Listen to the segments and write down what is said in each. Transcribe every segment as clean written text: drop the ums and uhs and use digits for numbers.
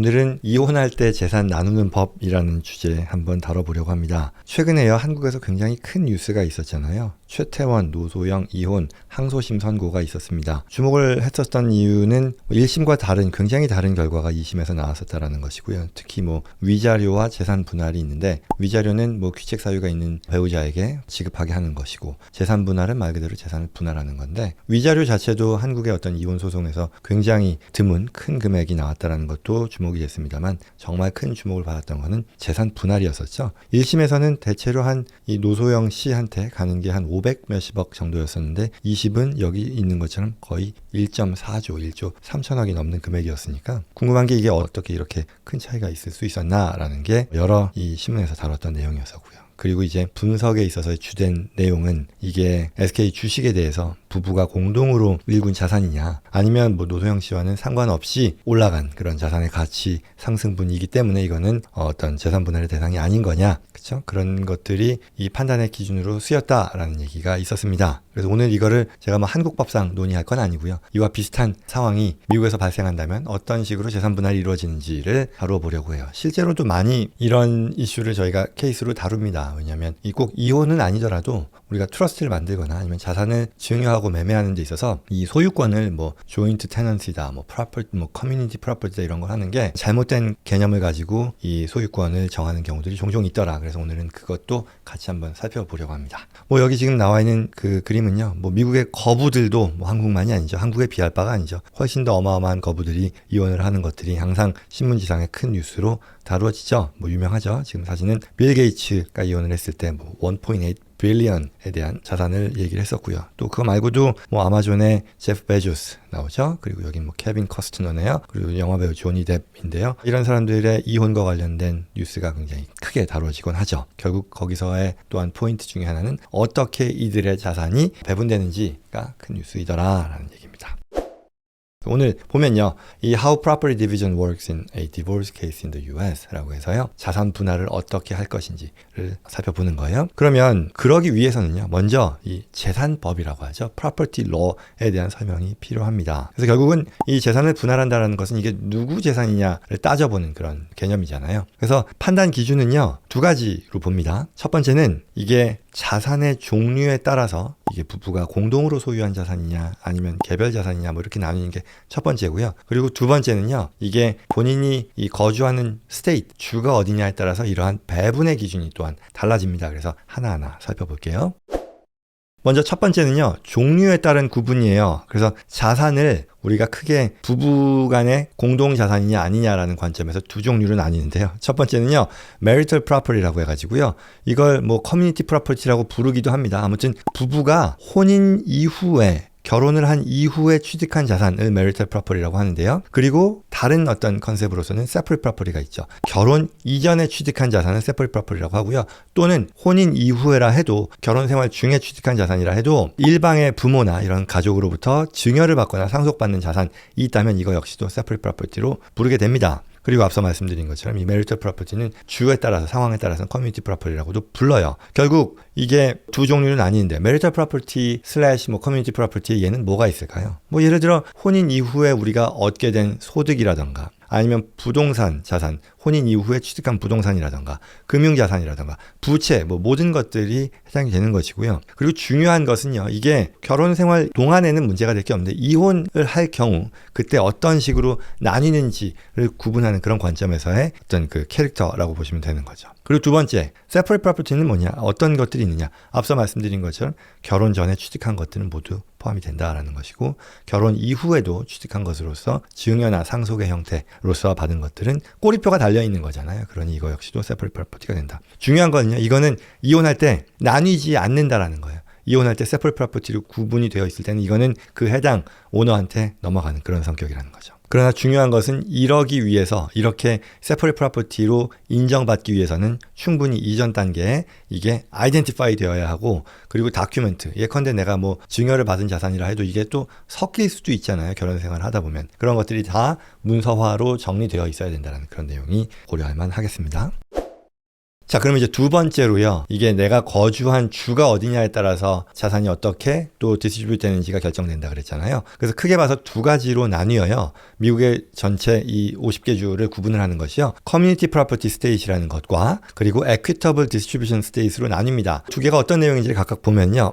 오늘은 이혼할 때 재산 나누는 법이라는 주제 한번 다뤄보려고 합니다. 최근에요, 한국에서 굉장히 큰 뉴스가 있었잖아요. 최태원, 노소영 이혼 항소심 선고가 있었습니다. 주목을 했었던 이유는 1심과 굉장히 다른 결과가 2심에서 나왔었다라는 것이고요. 특히 위자료와 재산 분할이 있는데, 위자료는 귀책 사유가 있는 배우자에게 지급하게 하는 것이고, 재산 분할은 말 그대로 재산을 분할하는 건데, 위자료 자체도 한국의 어떤 이혼 소송에서 굉장히 드문 큰 금액이 나왔다라는 것도 주목이 됐습니다만, 정말 큰 주목을 받았던 것은 재산 분할이었었죠. 1심에서는 대체로 이 노소영 씨한테 가는 게 한 500 몇십억 정도였었는데, 2심은 여기 있는 것처럼 거의 1.4조, 1조 3천억이 넘는 금액이었으니까 궁금한 게 이게 어떻게 이렇게 큰 차이가 있을 수 있었나라는 게 여러 이 신문에서 다뤘던 내용이었었고요. 그리고 이제 분석에 있어서의 주된 내용은 이게 SK 주식에 대해서 부부가 공동으로 일군 자산이냐, 아니면 노소영 씨와는 상관없이 올라간 그런 자산의 가치 상승분이기 때문에 이거는 어떤 재산 분할의 대상이 아닌 거냐, 그렇죠? 그런 것들이 이 판단의 기준으로 쓰였다라는 얘기가 있었습니다. 그래서 오늘 이거를 제가 한국법상 논의할 건 아니고요. 이와 비슷한 상황이 미국에서 발생한다면 어떤 식으로 재산 분할이 이루어지는지를 다루어 보려고 해요. 실제로도 많이 이런 이슈를 저희가 케이스로 다룹니다. 왜냐하면 꼭 이혼은 아니더라도 우리가 트러스트를 만들거나 아니면 자산을 증여하고 매매하는 데 있어서 이 소유권을 조인트 테넌시다, 프로퍼티, 커뮤니티 프로퍼티다 이런 걸 하는 게 잘못된 개념을 가지고 이 소유권을 정하는 경우들이 종종 있더라. 그래서 오늘은 그것도 같이 한번 살펴보려고 합니다. 여기 지금 나와 있는 그 그림은요, 미국의 거부들도 한국만이 아니죠. 한국에 비할 바가 아니죠. 훨씬 더 어마어마한 거부들이 이혼을 하는 것들이 항상 신문지상의 큰 뉴스로 다루어지죠. 유명하죠. 지금 사진은 빌 게이츠가 이혼을 했을 때 1.8 빌리언에 대한 자산을 얘기를 했었고요. 또 그거 말고도 아마존의 제프 베조스 나오죠. 그리고 여기 케빈 커스트너네요. 그리고 영화배우 조니 뎁인데요. 이런 사람들의 이혼과 관련된 뉴스가 굉장히 크게 다루어지곤 하죠. 결국 거기서의 또한 포인트 중에 하나는 어떻게 이들의 자산이 배분되는지가 큰 뉴스이더라라는 얘기입니다. 오늘 보면요, 이 How Property Division Works in a Divorce Case in the US 라고 해서요, 자산 분할을 어떻게 할 것인지를 살펴보는 거예요. 그러면 그러기 위해서는요, 먼저 이 재산법이라고 하죠, Property Law에 대한 설명이 필요합니다. 그래서 결국은 이 재산을 분할한다는 것은 이게 누구 재산이냐를 따져보는 그런 개념이잖아요. 그래서 판단 기준은요, 두 가지로 봅니다. 첫 번째는 이게 자산의 종류에 따라서 이게 부부가 공동으로 소유한 자산이냐 아니면 개별 자산이냐 이렇게 나누는 게 첫 번째고요. 그리고 두 번째는요, 이게 본인이 이 거주하는 스테이트, 주가 어디냐에 따라서 이러한 배분의 기준이 또한 달라집니다. 그래서 하나하나 살펴볼게요. 먼저 첫 번째는요, 종류에 따른 구분이에요. 그래서 자산을 우리가 크게 부부 간의 공동 자산이냐 아니냐라는 관점에서 두 종류로 나뉘는데요. 첫 번째는요, marital property라고 해가지고요, 이걸 community property라고 부르기도 합니다. 아무튼 부부가 혼인 이후에, 결혼을 한 이후에 취득한 자산을 marital property라고 하는데요. 그리고 다른 어떤 컨셉으로서는 separate property가 있죠. 결혼 이전에 취득한 자산은 separate property라고 하고요. 또는 혼인 이후에라 해도, 결혼 생활 중에 취득한 자산이라 해도 일방의 부모나 이런 가족으로부터 증여를 받거나 상속받는 자산이 있다면 이거 역시도 separate property로 부르게 됩니다. 그리고 앞서 말씀드린 것처럼 이 marital property는 주에 따라서, 상황에 따라서는 community property라고도 불러요. 결국 이게 두 종류는 아닌데, marital property slash community property, 얘는 뭐가 있을까요? 예를 들어 혼인 이후에 우리가 얻게 된 소득이라던가, 아니면 부동산 자산, 혼인 이후에 취득한 부동산이라던가, 금융자산이라던가, 부채, 모든 것들이 해당이 되는 것이고요. 그리고 중요한 것은요, 이게 결혼 생활 동안에는 문제가 될 게 없는데, 이혼을 할 경우 그때 어떤 식으로 나뉘는지를 구분하는 그런 관점에서의 어떤 그 캐릭터라고 보시면 되는 거죠. 그리고 두 번째, separate property는 뭐냐? 어떤 것들이 있느냐? 앞서 말씀드린 것처럼 결혼 전에 취득한 것들은 모두 포함이 된다라는 것이고, 결혼 이후에도 취득한 것으로서 증여나 상속의 형태로서 받은 것들은 꼬리표가 달려있는 거잖아요. 그러니 이거 역시도 separate property가 된다. 중요한 거는요, 이거는 이혼할 때 나뉘지 않는다라는 거예요. 이혼할 때 separate property로 구분이 되어 있을 때는 이거는 그 해당 오너한테 넘어가는 그런 성격이라는 거죠. 그러나 중요한 것은 이러기 위해서, 이렇게 separate property로 인정받기 위해서는 충분히 이전 단계에 이게 identify 되어야 하고, 그리고 다큐멘트, 예컨대 내가 증여를 받은 자산이라 해도 이게 또 섞일 수도 있잖아요. 결혼 생활을 하다 보면. 그런 것들이 다 문서화로 정리되어 있어야 된다는 그런 내용이 고려할 만 하겠습니다. 자, 그럼 이제 두 번째로요. 이게 내가 거주한 주가 어디냐에 따라서 자산이 어떻게 또 디스트리뷰트 되는지가 결정된다 그랬잖아요. 그래서 크게 봐서 두 가지로 나뉘어요. 미국의 전체 이 50개 주를 구분을 하는 것이요. 커뮤니티 프로퍼티 스테이트라는 것과 그리고 에퀴터블 디스트리뷰션 스테이트로 나뉩니다. 두 개가 어떤 내용인지를 각각 보면요.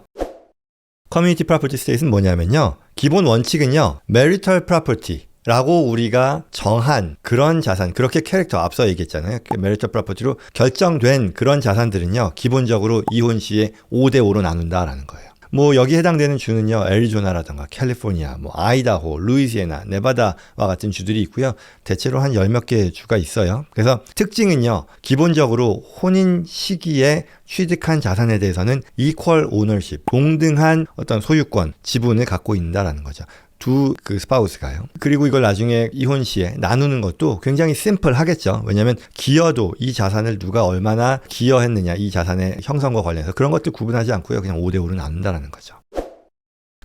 커뮤니티 프로퍼티 스테이트는 뭐냐면요. 기본 원칙은요. marital property 라고 우리가 정한 그런 자산, 그렇게 캐릭터 앞서 얘기했잖아요. 메리터 프로퍼티로 결정된 그런 자산들은요, 기본적으로 이혼 시에 5대5로 나눈다라는 거예요. 뭐 여기 해당되는 주는요, 애리조나라든가 캘리포니아, 뭐 아이다호, 루이지애나, 네바다와 같은 주들이 있고요. 대체로 한 10몇 개의 주가 있어요. 그래서 특징은요, 기본적으로 혼인 시기에 취득한 자산에 대해서는 equal ownership, 동등한 어떤 소유권, 지분을 갖고 있다라는 거죠. 두 스파우스가요. 그리고 이걸 나중에 이혼 시에 나누는 것도 굉장히 심플하겠죠. 왜냐하면 기여도 이 자산을 누가 얼마나 기여했느냐, 이 자산의 형성과 관련해서 그런 것들 구분하지 않고요. 그냥 5대5로 나눈다라는 거죠.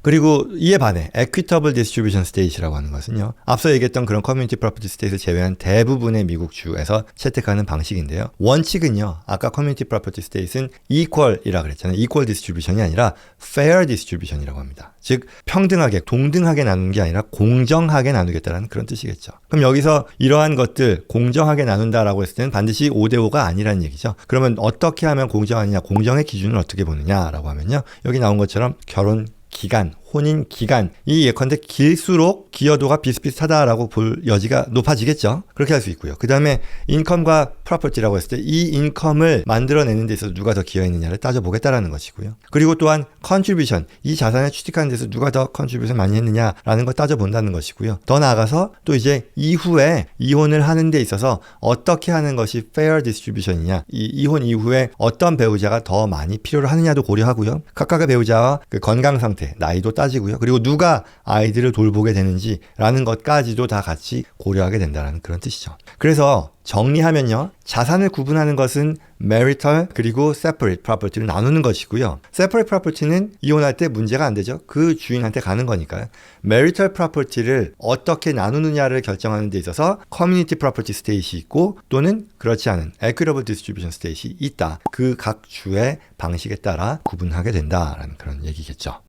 그리고 이에 반해 Equitable Distribution State라고 하는 것은요. 앞서 얘기했던 그런 커뮤니티 프로퍼티 스테이트를 제외한 대부분의 미국 주에서 채택하는 방식인데요. 원칙은요. 아까 커뮤니티 프로퍼티 스테이트는 equal이라고 그랬잖아요. equal distribution이 아니라 fair distribution이라고 합니다. 즉 평등하게, 동등하게 나누는 게 아니라 공정하게 나누겠다는 그런 뜻이겠죠. 그럼 여기서 이러한 것들 공정하게 나눈다라고 했을 때는 반드시 5대5가 아니라는 얘기죠. 그러면 어떻게 하면 공정하느냐, 공정의 기준을 어떻게 보느냐라고 하면요. 여기 나온 것처럼 결혼 기간, 혼인 기간이 예컨대 길수록 기여도가 비슷비슷하다라고 볼 여지가 높아지겠죠. 그렇게 할 수 있고요. 그 다음에 인컴과 프로퍼티라고 했을 때 이 인컴을 만들어내는 데 있어서 누가 더 기여했느냐를 따져보겠다라는 것이고요. 그리고 또한 컨트리뷰션, 이 자산을 취득하는 데서 누가 더 컨트리뷰션 많이 했느냐라는 걸 따져본다는 것이고요. 더 나아가서 또 이제 이후에 이혼을 하는 데 있어서 어떻게 하는 것이 fair distribution이냐, 이 이혼 이후에 어떤 배우자가 더 많이 필요로 하느냐도 고려하고요. 각각의 배우자와 그 건강 상태, 나이도 따지고요. 그리고 누가 아이들을 돌보게 되는지라는 것까지도 다 같이 고려하게 된다는 그런 뜻이죠. 그래서 정리하면요. 자산을 구분하는 것은 marital 그리고 separate property를 나누는 것이고요. separate property는 이혼할 때 문제가 안 되죠. 그 주인한테 가는 거니까요. marital property를 어떻게 나누느냐를 결정하는 데 있어서 community property state이 있고 또는 그렇지 않은 equitable distribution state이 있다. 그 각 주의 방식에 따라 구분하게 된다라는 그런 얘기겠죠.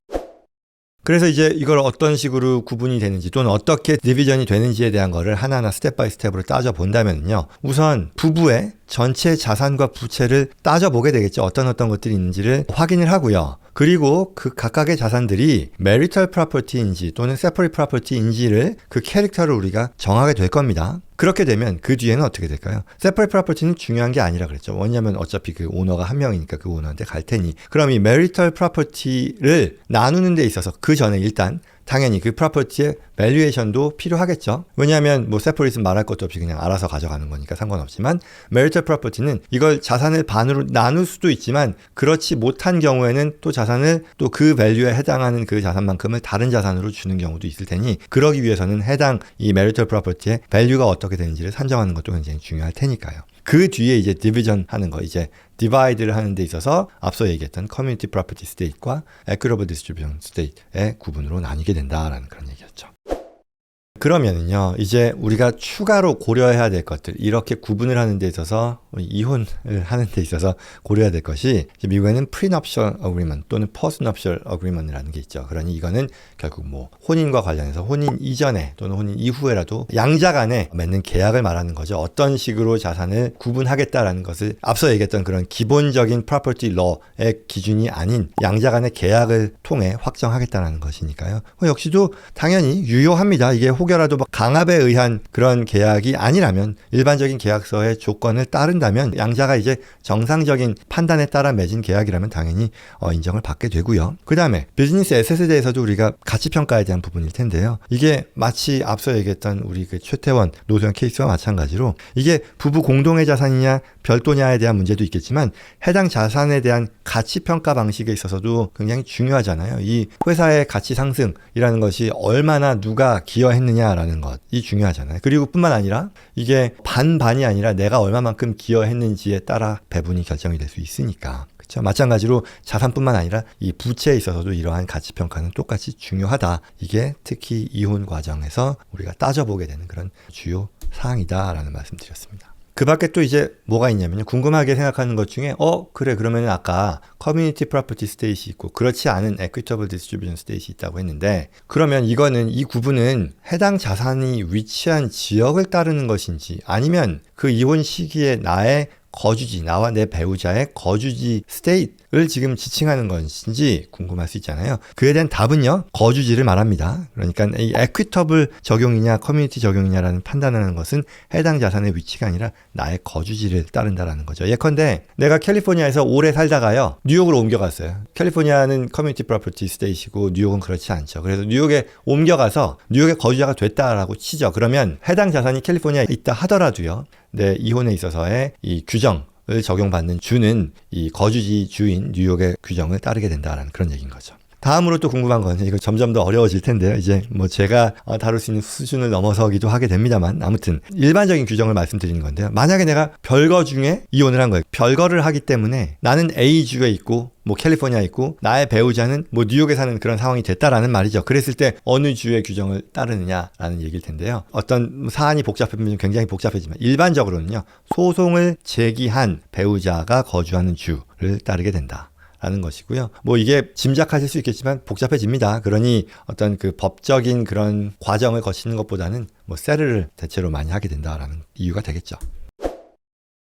그래서 이제 이걸 어떤 식으로 구분이 되는지 또는 어떻게 디비전이 되는지에 대한 거를 하나하나 스텝 바이 스텝으로 따져본다면요. 우선 부부의 전체 자산과 부채를 따져보게 되겠죠. 어떤 것들이 있는지를 확인을 하고요. 그리고 그 각각의 자산들이 marital property인지 또는 separate property인지를 그 캐릭터를 우리가 정하게 될 겁니다. 그렇게 되면 그 뒤에는 어떻게 될까요? separate property는 중요한 게 아니라 그랬죠. 왜냐하면 어차피 그 오너가 한 명이니까 그 오너한테 갈 테니. 그럼 이 marital property를 나누는 데 있어서 그 전에 일단 당연히 그 프로퍼티의 밸류에이션도 필요하겠죠. 왜냐하면 뭐 세퍼레이트는 말할 것도 없이 그냥 알아서 가져가는 거니까 상관없지만 marital property는 이걸 자산을 반으로 나눌 수도 있지만 그렇지 못한 경우에는 또 자산을 또 그 밸류에 해당하는 그 자산만큼을 다른 자산으로 주는 경우도 있을 테니 그러기 위해서는 해당 이 marital property의 밸류가 어떻게 되는지를 산정하는 것도 굉장히 중요할 테니까요. 그 뒤에 이제 디비전 하는 거, 이제 디바이드를 하는 데 있어서 앞서 얘기했던 커뮤니티 프로퍼티 스테이트과 에퀴터블 디스트리뷰션 스테이트의 구분으로 나뉘게 된다라는 그런 얘기였죠. 그러면은요, 이제 우리가 추가로 고려해야 될 것들, 이렇게 구분을 하는 데 있어서, 이혼을 하는 데 있어서 고려해야 될 것이, 미국에는 prenuptial agreement 또는 postnuptial agreement이라는 게 있죠. 그러니 이거는 결국 뭐, 혼인과 관련해서 혼인 이전에 또는 혼인 이후에라도 양자 간에 맺는 계약을 말하는 거죠. 어떤 식으로 자산을 구분하겠다라는 것을 앞서 얘기했던 그런 기본적인 property law의 기준이 아닌 양자 간의 계약을 통해 확정하겠다는 것이니까요. 역시도 당연히 유효합니다. 이게 혹여라도 강압에 의한 그런 계약이 아니라면 일반적인 계약서의 조건을 따른다면 양자가 이제 정상적인 판단에 따라 맺은 계약이라면 당연히 인정을 받게 되고요. 그 다음에 비즈니스 에셋에 대해서도 우리가 가치평가에 대한 부분일 텐데요. 이게 마치 앞서 얘기했던 우리 그 최태원 노소영 케이스와 마찬가지로 이게 부부 공동의 자산이냐 별도냐에 대한 문제도 있겠지만 해당 자산에 대한 가치평가 방식에 있어서도 굉장히 중요하잖아요. 이 회사의 가치 상승이라는 것이 얼마나 누가 기여했느냐라는 것이 중요하잖아요. 그리고 뿐만 아니라 이게 반반이 아니라 내가 얼마만큼 기여했는지에 따라 배분이 결정이 될 수 있으니까. 그렇죠? 마찬가지로 자산뿐만 아니라 이 부채에 있어서도 이러한 가치평가는 똑같이 중요하다. 이게 특히 이혼 과정에서 우리가 따져보게 되는 그런 주요 사항이다라는 말씀 드렸습니다. 그 밖에 또 이제 뭐가 있냐면요. 궁금하게 생각하는 것 중에 그래 그러면 아까 커뮤니티 프로퍼티 스테이시 있고 그렇지 않은 에퀴터블 디스트리뷰션 스테이시 있다고 했는데 그러면 이거는 이 구분은 해당 자산이 위치한 지역을 따르는 것인지 아니면 그 이혼 시기에 나의 거주지, 나와 내 배우자의 거주지 스테이트를 지금 지칭하는 것인지 궁금할 수 있잖아요. 그에 대한 답은요. 거주지를 말합니다. 그러니까 이 에퀴터블 적용이냐 커뮤니티 적용이냐라는 판단하는 것은 해당 자산의 위치가 아니라 나의 거주지를 따른다라는 거죠. 예컨대 내가 캘리포니아에서 오래 살다가요. 뉴욕으로 옮겨갔어요. 캘리포니아는 커뮤니티 프로퍼티 스테이트이고 뉴욕은 그렇지 않죠. 그래서 뉴욕에 옮겨가서 뉴욕의 거주자가 됐다라고 치죠. 그러면 해당 자산이 캘리포니아에 있다 하더라도요. 내 이혼에 있어서의 이 규정을 적용받는 주는 이 거주지 주인 뉴욕의 규정을 따르게 된다라는 그런 얘기인 거죠. 다음으로 또 궁금한 건 이거 점점 더 어려워질 텐데요. 이제 뭐 제가 다룰 수 있는 수준을 넘어서기도 하게 됩니다만 아무튼 일반적인 규정을 말씀드리는 건데요. 만약에 내가 별거 중에 이혼을 한 거예요. 별거를 하기 때문에 나는 A주에 있고 뭐 캘리포니아에 있고 나의 배우자는 뭐 뉴욕에 사는 그런 상황이 됐다라는 말이죠. 그랬을 때 어느 주의 규정을 따르느냐라는 얘기일 텐데요. 어떤 사안이 복잡하면 굉장히 복잡해지만 일반적으로는요. 소송을 제기한 배우자가 거주하는 주를 따르게 된다. 라는 것이고요. 뭐 이게 짐작하실 수 있겠지만 복잡해집니다. 그러니 어떤 그 법적인 그런 과정을 거치는 것보다는 뭐 세르를 대체로 많이 하게 된다라는 이유가 되겠죠.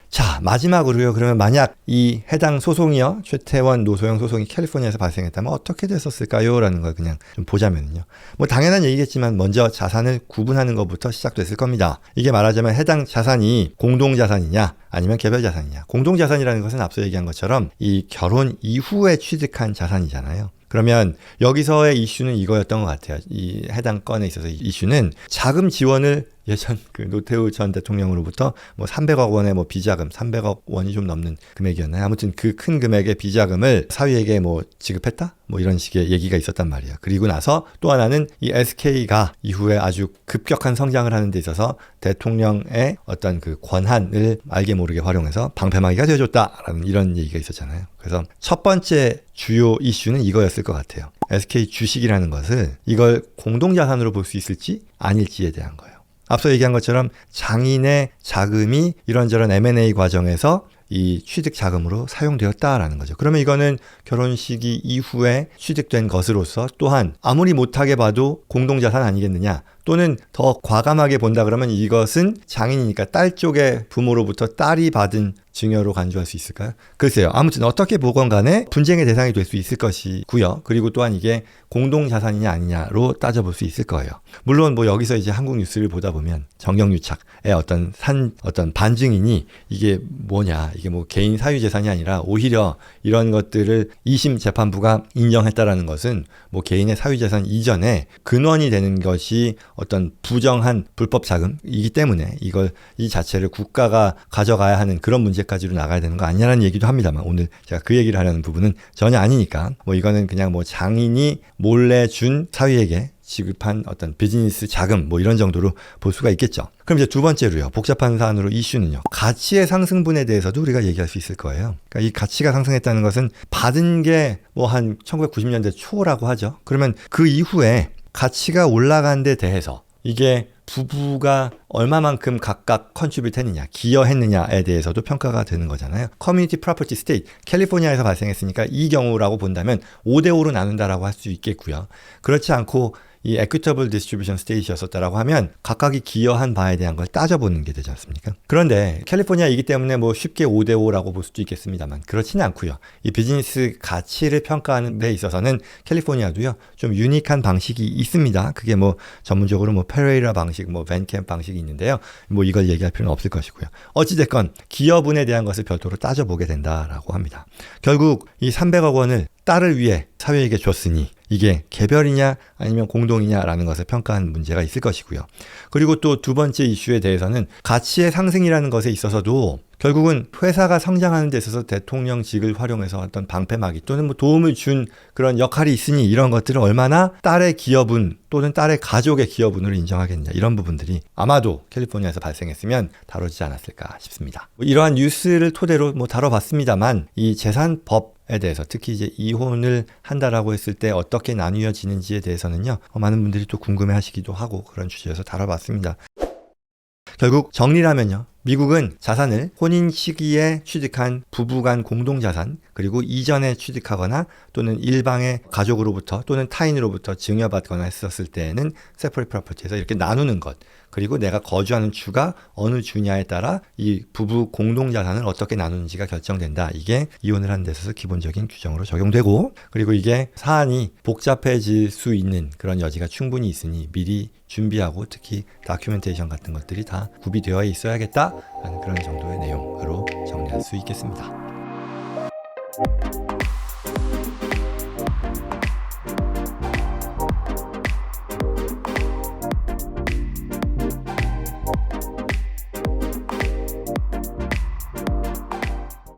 자, 마지막으로요. 그러면 만약 이 해당 소송이요. 최태원 노소영 소송이 캘리포니아에서 발생했다면 어떻게 됐었을까요? 라는 걸 그냥 좀 보자면요. 뭐 당연한 얘기겠지만 먼저 자산을 구분하는 것부터 시작됐을 겁니다. 이게 말하자면 해당 자산이 공동자산이냐 아니면 개별자산이냐. 공동자산이라는 것은 앞서 얘기한 것처럼 이 결혼 이후에 취득한 자산이잖아요. 그러면 여기서의 이슈는 이거였던 것 같아요. 이 해당 건에 있어서 이슈는 자금 지원을 예전 그 노태우 전 대통령으로부터 뭐 300억 원의 뭐 비자금, 300억 원이 좀 넘는 금액이었나요? 아무튼 그 큰 금액의 비자금을 사위에게 뭐 지급했다? 뭐 이런 식의 얘기가 있었단 말이에요. 그리고 나서 또 하나는 이 SK가 이후에 아주 급격한 성장을 하는 데 있어서 대통령의 어떤 그 권한을 알게 모르게 활용해서 방패막이가 되어줬다라는 이런 얘기가 있었잖아요. 그래서 첫 번째 주요 이슈는 이거였을 것 같아요. SK 주식이라는 것을 이걸 공동자산으로 볼 수 있을지 아닐지에 대한 거예요. 앞서 얘기한 것처럼 장인의 자금이 이런저런 M&A 과정에서 이 취득 자금으로 사용되었다라는 거죠. 그러면 이거는 결혼 시기 이후에 취득된 것으로서 또한 아무리 못하게 봐도 공동자산 아니겠느냐. 또는 더 과감하게 본다 그러면 이것은 장인이니까 딸 쪽의 부모로부터 딸이 받은 증여로 간주할 수 있을까요? 글쎄요. 아무튼 어떻게 보건 간에 분쟁의 대상이 될 수 있을 것이고요. 그리고 또한 이게 공동자산이냐 아니냐로 따져볼 수 있을 거예요. 물론 뭐 여기서 이제 한국 뉴스를 보다 보면 정경유착의 어떤 반증인이 이게 뭐냐. 이게 뭐 개인 사유재산이 아니라 오히려 이런 것들을 2심 재판부가 인정했다라는 것은 뭐 개인의 사유재산 이전에 근원이 되는 것이 어떤 부정한 불법 자금이기 때문에 이 자체를 국가가 가져가야 하는 그런 문제까지로 나가야 되는 거 아니냐는 얘기도 합니다만 오늘 제가 그 얘기를 하려는 부분은 전혀 아니니까 뭐 이거는 그냥 뭐 장인이 몰래 준 사위에게 지급한 어떤 비즈니스 자금 뭐 이런 정도로 볼 수가 있겠죠. 그럼 이제 두 번째로요. 복잡한 사안으로 이슈는요. 가치의 상승분에 대해서도 우리가 얘기할 수 있을 거예요. 그러니까 이 가치가 상승했다는 것은 받은 게 뭐 한 1990년대 초라고 하죠. 그러면 그 이후에 가치가 올라간 데 대해서 이게 부부가 얼마만큼 각각 컨트리뷰트 했느냐, 기여했느냐에 대해서도 평가가 되는 거잖아요. 커뮤니티 프로퍼티 스테이트, 캘리포니아에서 발생했으니까 이 경우라고 본다면 5대5로 나눈다라고 할 수 있겠고요. 그렇지 않고 이 equitable distribution state이었었다라고 하면 각각이 기여한 바에 대한 걸 따져보는 게 되지 않습니까? 그런데 캘리포니아이기 때문에 뭐 쉽게 5대5라고 볼 수도 있겠습니다만 그렇지는 않고요. 이 비즈니스 가치를 평가하는 데 있어서는 캘리포니아도요 좀 유니크한 방식이 있습니다. 그게 뭐 전문적으로 뭐 페레이라 방식, 뭐 벤캠 방식이 있는데요. 뭐 이걸 얘기할 필요는 없을 것이고요. 어찌됐건 기여분에 대한 것을 별도로 따져보게 된다라고 합니다. 결국 이 300억 원을 딸을 위해 사회에게 줬으니 이게 개별이냐 아니면 공동이냐라는 것을 평가하는 문제가 있을 것이고요. 그리고 또 두 번째 이슈에 대해서는 가치의 상승이라는 것에 있어서도 결국은 회사가 성장하는 데 있어서 대통령직을 활용해서 어떤 방패막이 또는 뭐 도움을 준 그런 역할이 있으니 이런 것들을 얼마나 딸의 기여분 또는 딸의 가족의 기여분으로 인정하겠냐 이런 부분들이 아마도 캘리포니아에서 발생했으면 다뤄지지 않았을까 싶습니다. 이러한 뉴스를 토대로 뭐 다뤄봤습니다만 이 재산법에 대해서 특히 이제 이혼을 한다라고 했을 때 어떻게 나뉘어지는지에 대해서는요 많은 분들이 또 궁금해하시기도 하고 그런 주제에서 다뤄봤습니다. 결국 정리라면요. 미국은 자산을 혼인 시기에 취득한 부부간 공동자산, 그리고 이전에 취득하거나 또는 일방의 가족으로부터 또는 타인으로부터 증여받거나 했었을 때에는 separate property에서 이렇게 나누는 것, 그리고 내가 거주하는 주가 어느 주냐에 따라 이 부부 공동자산을 어떻게 나누는지가 결정된다. 이게 이혼을 하는 데 있어서 기본적인 규정으로 적용되고, 그리고 이게 사안이 복잡해질 수 있는 그런 여지가 충분히 있으니 미리 준비하고 특히 다큐멘테이션 같은 것들이 다 구비되어 있어야겠다 하는 그런 정도의 내용으로 정리할 수 있겠습니다.